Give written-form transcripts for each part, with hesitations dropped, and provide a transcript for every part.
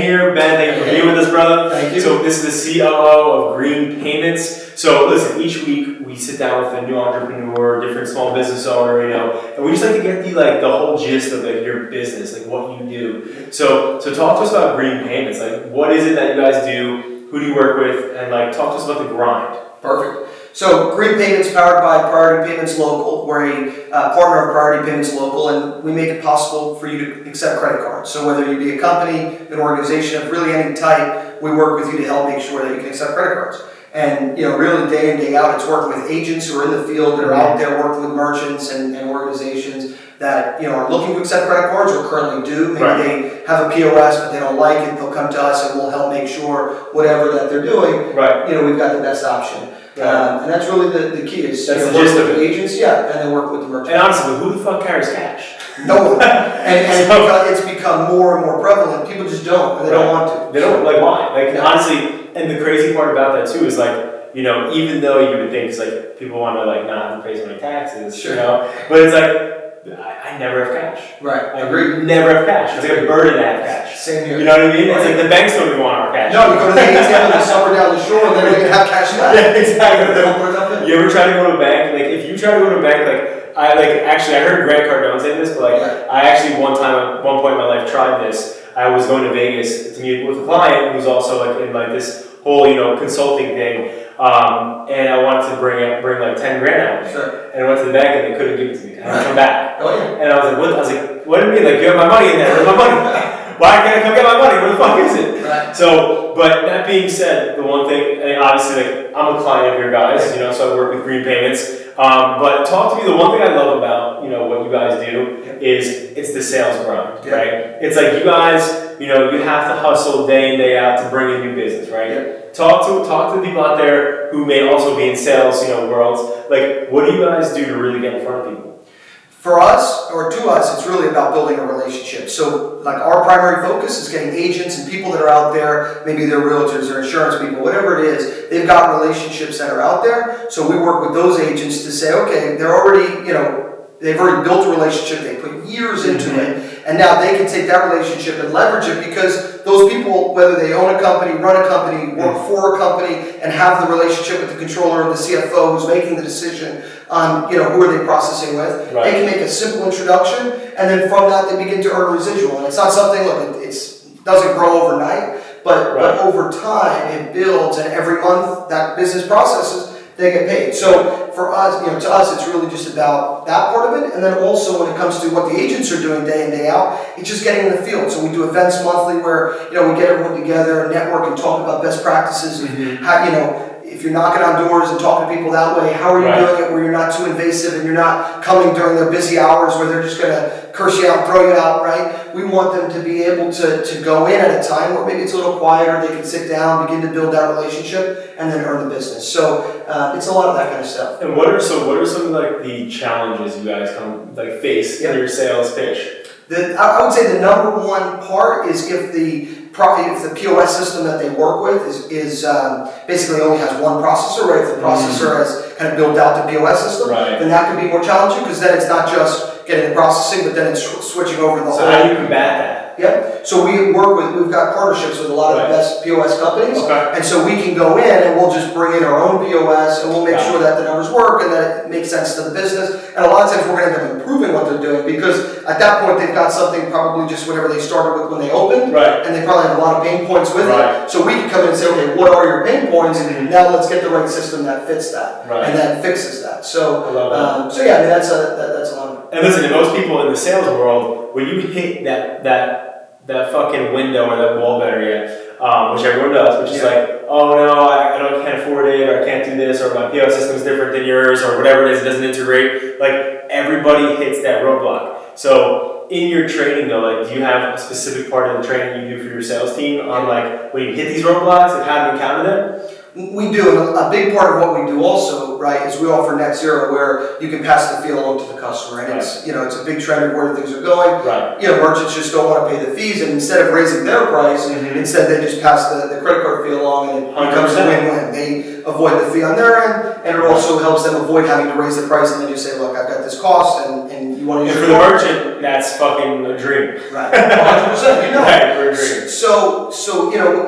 here. Ben, thank you for being with us, brother. Thank you. So this is the COO of Green Payments. So listen, each week we sit down with a new entrepreneur, different small business owner, and we just like to get the whole gist of your business, like what you do. So talk to us about Green Payments. Like, what is it that you guys do? Who do you work with? And talk to us about the grind. Perfect. So Green Payments, powered by Priority Payments Local. We're a partner of Priority Payments Local, and we make it possible for you to accept credit cards. So whether you be a company, an organization of really any type, we work with you to help make sure that you can accept credit cards. And really day in, day out, it's working with agents who are in the field that are out there working with merchants and organizations that are looking to accept credit cards or currently do. Maybe they have a POS but they don't like it. They'll come to us and we'll help make sure whatever that they're doing, we've got the best option. And that's really the key is that's work with the agents, and then work with the merchants. And honestly, who the fuck carries cash? No one. And it's become more and more prevalent. People just don't, and they don't want to. They don't, why? Honestly, and the crazy part about that too is even though you would think it's people want to not have to pay so many taxes, but it's I never have cash. Right. I agree. Never have cash. It's a burden to have cash. Same here. You know what I mean? It's the banks don't even want our cash. No, you go to the ATM and somewhere down the shore and then they can have cash left. Yeah, exactly. You ever try to go to a bank? If you try to go to a bank, actually, I heard Grant Cardone say this, but I actually one point in my life tried this. I was going to Vegas to meet with a client who's also in this whole consulting thing. And I wanted to bring $10,000 out. Sure. And I went to the bank and they couldn't give it to me. And I come back. Oh, yeah. And I was like, what? I was like, what do you mean? You have my money in there. Where's my money? Why can't I come get my money? Where the fuck is it? Right. So, but that being said, the one thing, and obviously, I'm a client of your guys, so I work with Green Payments. But talk to me. The one thing I love about what you guys do is it's the sales grind, right? It's you guys, you have to hustle day in day out to bring in new business, right? Yeah. Talk to the people out there who may also be in sales, worlds. What do you guys do to really get in front of people? For us, or to us, it's really about building a relationship. So, our primary focus is getting agents and people that are out there, maybe they're realtors or insurance people, whatever it is, they've got relationships that are out there. So we work with those agents to say, okay, they're already, they've already built a relationship, they put years into it, and now they can take that relationship and leverage it because those people, whether they own a company, run a company, work for a company, and have the relationship with the controller or the CFO who's making the decision on, who are they processing with, they can make a simple introduction, and then from that they begin to earn residual. And it's not something, it doesn't grow overnight, but over time it builds, and every month that business processes, they get paid. So for us, to us, it's really just about that part of it. And then also when it comes to what the agents are doing day in, day out, it's just getting in the field. So we do events monthly where, we get everyone together and network and talk about best practices. How, if you're knocking on doors and talking to people that way, how are you doing it where you're not too invasive and you're not coming during their busy hours where they're just going to curse you out and throw you out, right? We want them to be able to go in at a time where maybe it's a little quieter, they can sit down, begin to build that relationship, and then earn the business. So it's a lot of that kind of stuff. And what are some the challenges you guys face in your sales pitch? I would say the number one part is if the POS system that they work with is basically only has one processor, right? If the processor has kind of built out the POS system, then that can be more challenging because then it's not just getting the processing, but then it's switching over the whole. So how do you combat that? Yeah, so we've got partnerships with a lot of the best POS companies, and so we can go in and we'll just bring in our own POS and we'll make sure that the numbers work and that it makes sense to the business. And a lot of times we're going to end up improving what they're doing because at that point they've got something probably just whatever they started with when they opened, and they probably have a lot of pain points with it. So we can come in and say, okay, what are your pain points? Now let's get the right system that fits that and that fixes that. So, that's a lot of it. And listen, to most people in the sales world, when you hit that fucking window or that wall area, which everyone does, which is oh no, I can't afford it, or I can't do this, or my POS system is different than yours, or whatever it is, it doesn't integrate. Everybody hits that roadblock. So in your training though, do you have a specific part of the training you do for your sales team on when you hit these roadblocks and how to encounter them? We do, and a big part of what we do also, is we offer net zero, where you can pass the fee along to the customer, and it's a big trend of where things are going. Merchants just don't want to pay the fees, and instead of raising their price, instead they just pass the credit card fee along, and it becomes a win-win. They avoid the fee on their end, and it also helps them avoid having to raise the price, and they just say, look, I've got this cost, and You want to use And for the merchant, that's fucking a dream. Right, 100%. You know. Right, for a dream. So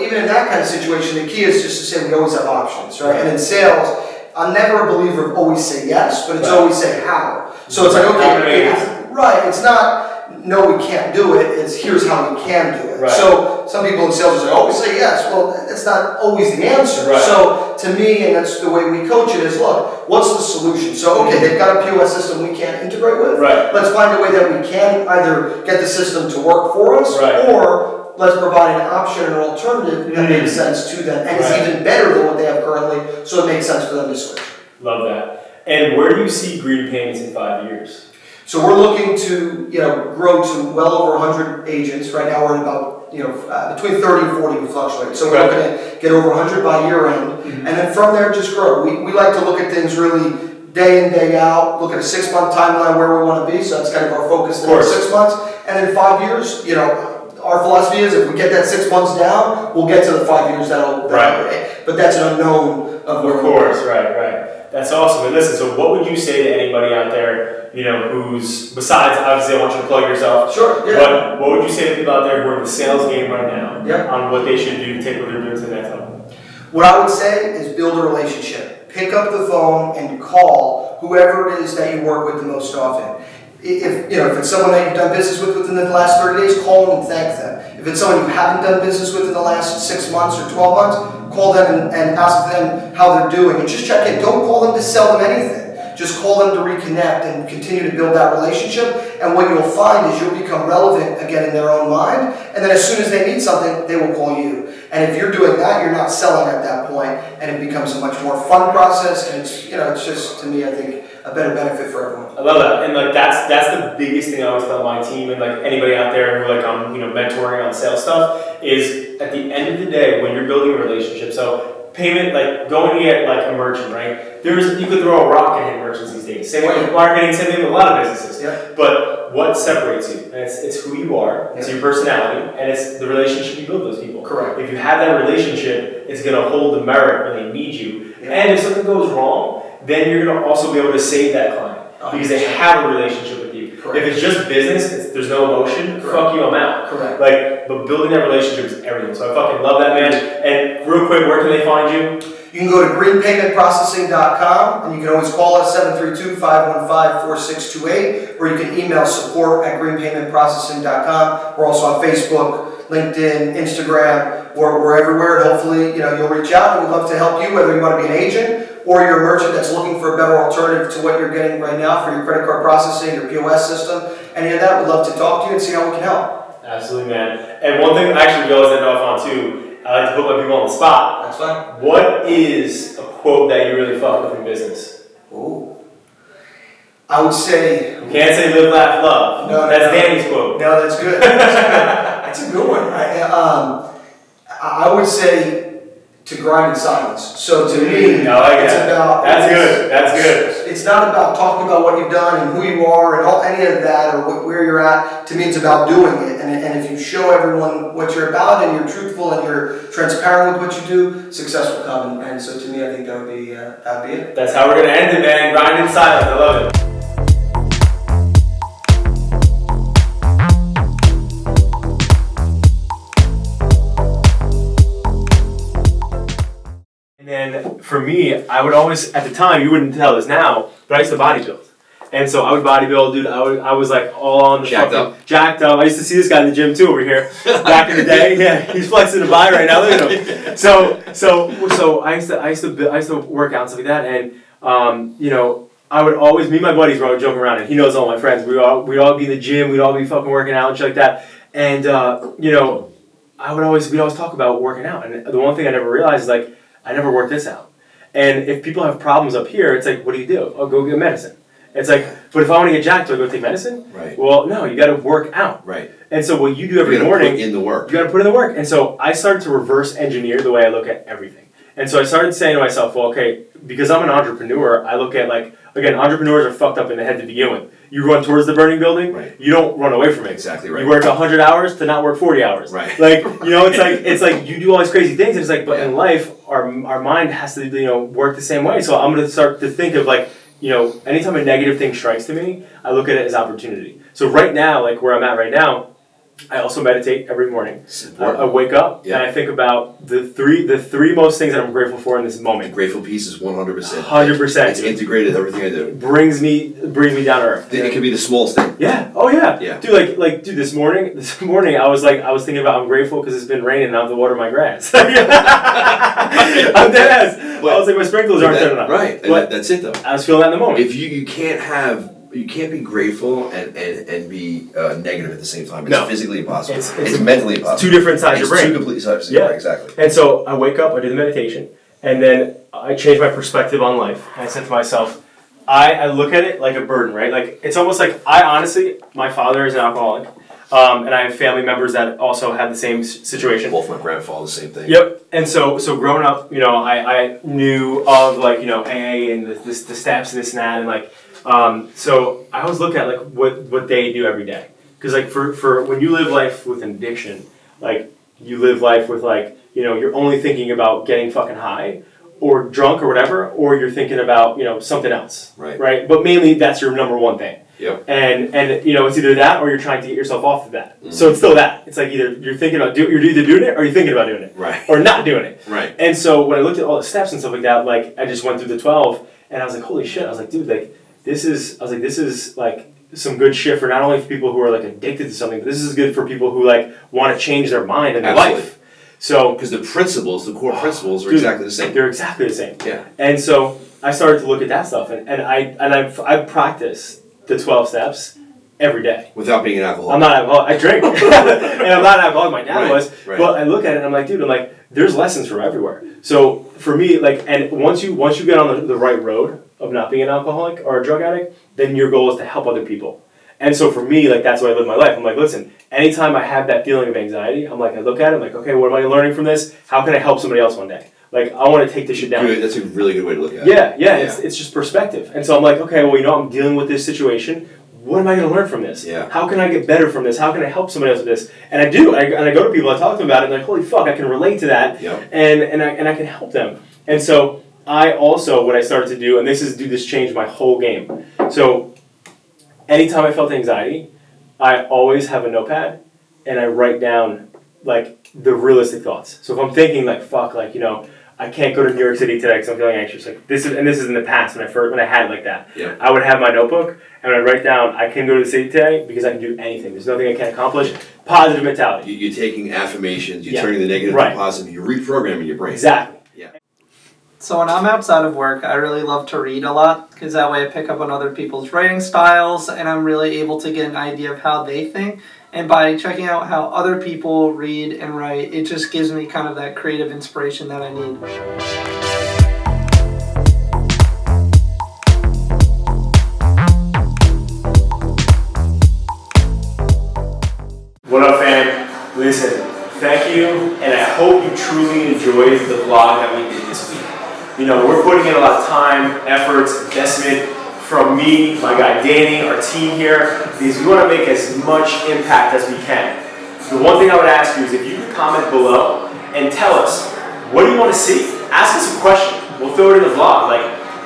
even in that kind of situation, the key is just to say we always have options, right? And in sales, I'm never a believer of always say yes, but it's always say how. So it's like, okay, right, it's not, no, we can't do it, it's here's how we can do it. Right. So some people in sales are like, always say yes. Well, that's not always the answer. Right. So to me, and that's the way we coach it, is look, what's the solution? So, okay, they've got a POS system we can't integrate with. Right. Let's find a way that we can either get the system to work for us, right. or let's provide an option, an alternative that makes sense to them, and is even better than what they have currently, so it makes sense for them to switch. Love that. And where do you see Green Payments in 5 years? So we're looking to, grow to well over 100 agents. Right now we're at about, between 30 and 40 we fluctuate. So we're looking to get over 100 by year end, and then from there just grow. We like to look at things really day in, day out, look at a 6-month timeline where we want to be, so that's kind of our focus there, 6 months, and then 5 years, our philosophy is if we get that 6 months down, we'll get to the 5 years but that's an unknown of where we're going. Right. That's awesome. And listen, so what would you say to anybody out there, who's, besides, obviously I want you to plug yourself. Sure, yeah. But what would you say to people out there who are in the sales game right now on what they should do to take what they're doing to the next level? What I would say is build a relationship. Pick up the phone and call whoever it is that you work with the most often. If it's someone that you've done business with within the last 30 days, call them and thank them. If it's someone you haven't done business with in the last 6 months or 12 months, call them and ask them how they're doing. And just check in. Don't call them to sell them anything. Just call them to reconnect and continue to build that relationship. And what you'll find is you'll become relevant again in their own mind. And then as soon as they need something, they will call you. And if you're doing that, you're not selling at that point, and it becomes a much more fun process. And it's just, to me, I think, a better benefit for everyone. I love that, and that's the biggest thing I always tell my team and anybody out there who I'm mentoring on sales stuff is at the end of the day when you're building a relationship. So payment, going to get a merchant, right? You could throw a rock and hit merchants these days. Same way with marketing, same thing with a lot of businesses. Yeah. But what separates you? And it's who you are, it's your personality, and it's the relationship you build with those people. Correct. If you have that relationship, it's gonna hold the merit when they need you. Yeah. And if something goes wrong, then you're going to also be able to save that client because they have a relationship with you. Correct. If it's just business, there's no emotion, fuck you, I'm out. Correct. But building that relationship is everything. So I fucking love that, man. And real quick, where can they find you? You can go to greenpaymentprocessing.com, and you can always call us 732-515-4628, or you can email support@greenpaymentprocessing.com. We're also on Facebook, LinkedIn, Instagram. We're everywhere, and hopefully you'll reach out, and we'd love to help you, whether you want to be an agent or you're a merchant that's looking for a better alternative to what you're getting right now for your credit card processing, your POS system. Any of that, we'd love to talk to you and see how we can help. Absolutely, man. And one thing actually we always end off on too, I like to put my people on the spot. That's fine. What is a quote that you really fuck with in business? Ooh. I would say... You can't say live, laugh, love. No, that's Danny's quote. No, that's good. That's a good one. I would say to grind in silence. So to me, it's about... That's good. It's not about talking about what you've done and who you are and any of that or where you're at. To me, it's about doing it. And if you show everyone what you're about and you're truthful and you're transparent with what you do, success will come. And so to me, I think that would be it. That's how we're going to end it, man. Grind in silence. I love it. And then for me, I would always, at the time, you wouldn't tell this now, but I used to bodybuild. And so I would bodybuild, dude. I was all on the jacked up. I used to see this guy in the gym too over here back in the day. Yeah, he's flexing a bi right now. Look at him. So I used to work out and stuff like that. And I would always, me and my buddies were always joking around, and he knows all my friends. We'd all be in the gym. We'd all be fucking working out and shit like that. And we'd always talk about working out. And the one thing I never realized is I never worked this out. And if people have problems up here, it's what do you do? Oh, go get medicine. It's but if I want to get jacked, do I go take medicine? Right. Well, no, you got to work out. Right. And so what you do every morning, put in the work. You got to put in the work. And so I started to reverse engineer the way I look at everything. And so I started saying to myself, well, okay, because I'm an entrepreneur, I look at again, entrepreneurs are fucked up in the head to begin with. You run towards the burning building, right. You don't run away from it. Exactly right. You work 100 hours to not work 40 hours. Right. It's like you do all these crazy things. And it's but in life, our mind has to work the same way. So I'm going to start to think of anytime a negative thing strikes to me, I look at it as opportunity. So right now, like where I'm at right now, I also meditate every morning. I wake up and I think about the three most things that I'm grateful for in this moment. The grateful piece is 100%. 100%. It's integrated everything I do. Brings me down to earth. It can be the smallest thing. Yeah. Oh yeah. Yeah. Dude, dude, this morning I was thinking about I'm grateful because it's been raining and I have to water my grass. I'm dead ass. I was like, my sprinklers aren't turning on. Right. But that's it though. I was feeling that in the moment. If you can't be grateful and be negative at the same time. It's physically impossible. It's mentally impossible. It's two different sides of your brain. Two complete sides of your brain, exactly. And so I wake up, I do the meditation, and then I change my perspective on life. And I said to myself, I look at it like a burden, right? Like it's almost like my father is an alcoholic, and I have family members that also have the same situation. Both my grandfather, the same thing. Yep. And so growing up, I knew of AA and the steps and this and that, and so I always look at what they do every day, because for when you live life with an addiction, you live life with you're only thinking about getting fucking high or drunk or whatever, or you're thinking about something else, right? But mainly that's your number one thing. Yep. And it's either that or you're trying to get yourself off of that. Mm-hmm. So it's still that. It's like either you're thinking about you're either doing it or you're thinking about doing it, right? Or not doing it, right? And so when I looked at all the steps and stuff like that, I just went through the 12, and I was like, holy shit! I was like, dude, this is some good shit for not only for people who are addicted to something, but this is good for people who want to change their mind and their life. So because the core principles are exactly the same. They're exactly the same. Yeah. And so I started to look at that stuff, and I practice the 12 steps every day. Without being an alcoholic. I'm not an alcoholic. I drink, and I'm not an alcoholic. My dad was, but I look at it and I'm like, dude, there's lessons from everywhere. So for me, and once you get on the right road of not being an alcoholic or a drug addict, then your goal is to help other people. And so for me, that's the way I live my life. I'm like, listen, anytime I have that feeling of anxiety, I look at it, I'm like, okay, what am I learning from this? How can I help somebody else one day? I want to take this shit down. Good, that's a really good way to look at it. Yeah. It's just perspective. And so I'm like, okay, well, I'm dealing with this situation. What am I going to learn from this? Yeah. How can I get better from this? How can I help somebody else with this? And I do. And I go to people, I talk to them about it, and holy fuck, I can relate to that. Yep. And I can help them. And so I also, what I started to do, and this changed my whole game. So anytime I felt anxiety, I always have a notepad, and I write down the realistic thoughts. So if I'm thinking fuck, I can't go to New York City today because I'm feeling anxious. This is in the past when I had it like that. Yeah. I would have my notebook and I'd write down, I can go to the city today because I can do anything. There's nothing I can't accomplish. Positive mentality. You're taking affirmations. You're turning the negative to positive. You're reprogramming your brain. Exactly. Yeah. So when I'm outside of work, I really love to read a lot because that way I pick up on other people's writing styles and I'm really able to get an idea of how they think. And by checking out how other people read and write, it just gives me kind of that creative inspiration that I need. What up, fam? Listen, thank you, and I hope you truly enjoyed the vlog that we did this week. We're putting in a lot of time, efforts, investment from me, my guy Danny, our team here, because we want to make as much impact as we can. The one thing I would ask you is if you could comment below and tell us, what do you want to see? Ask us a question. We'll throw it in the vlog.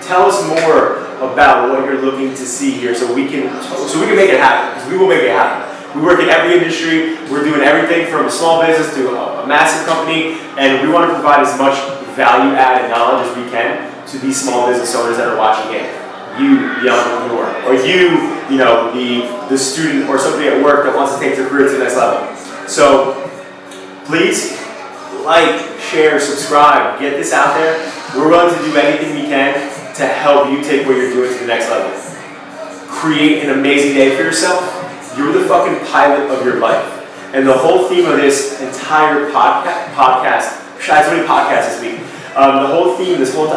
Tell us more about what you're looking to see here so we can make it happen, because we will make it happen. We work in every industry. We're doing everything from a small business to a massive company, and we want to provide as much value-added knowledge as we can to these small business owners that are watching it. You, the entrepreneur, or you, the student or somebody at work that wants to take their career to the next level. So please share, subscribe, get this out there. We're willing to do anything we can to help you take what you're doing to the next level. Create an amazing day for yourself. You're the fucking pilot of your life. And the whole theme of this entire podcast, I have so many podcasts this week. The whole theme of this whole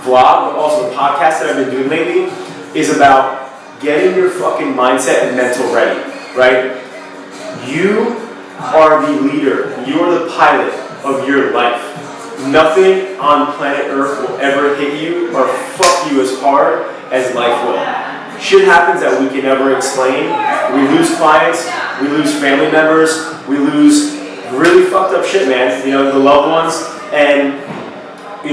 vlog, but also the podcast that I've been doing lately, is about getting your fucking mindset and mental ready, right? You are the leader. You are the pilot of your life. Nothing on planet Earth will ever hit you or fuck you as hard as life will. Shit happens that we can never explain. We lose clients, we lose family members, we lose really fucked up shit, man. The loved ones, and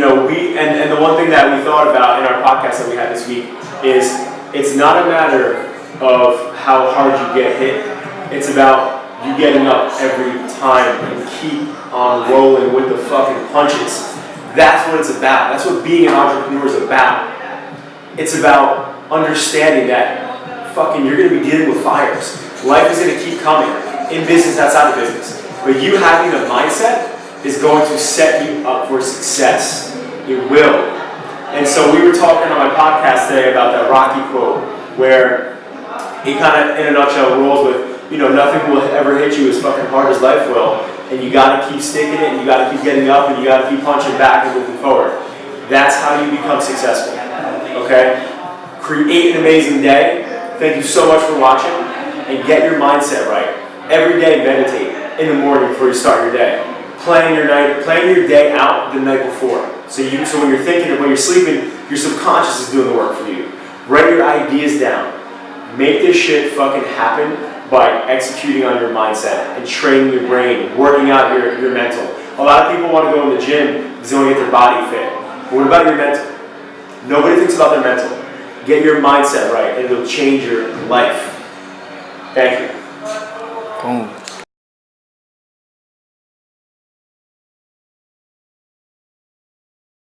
and the one thing that we thought about in our podcast that we had this week is it's not a matter of how hard you get hit. It's about you getting up every time and keep on rolling with the fucking punches. That's what it's about. That's what being an entrepreneur is about. It's about understanding that fucking you're going to be dealing with fires. Life is going to keep coming in business, outside of business. But you having a mindset is going to set you up for success. It will. And so we were talking on my podcast today about that Rocky quote where he kind of, in a nutshell, rolls with, nothing will ever hit you as fucking hard as life will. And you gotta keep sticking it, and you gotta keep getting up, and you gotta keep punching back and moving forward. That's how you become successful. Okay? Create an amazing day. Thank you so much for watching, and get your mindset right. Every day, meditate in the morning before you start your day. Plan your day out the night before. So when you're thinking and when you're sleeping, your subconscious is doing the work for you. Write your ideas down. Make this shit fucking happen by executing on your mindset and training your brain, working out your mental. A lot of people want to go in the gym because they want to get their body fit. But what about your mental? Nobody thinks about their mental. Get your mindset right and it'll change your life. Thank you.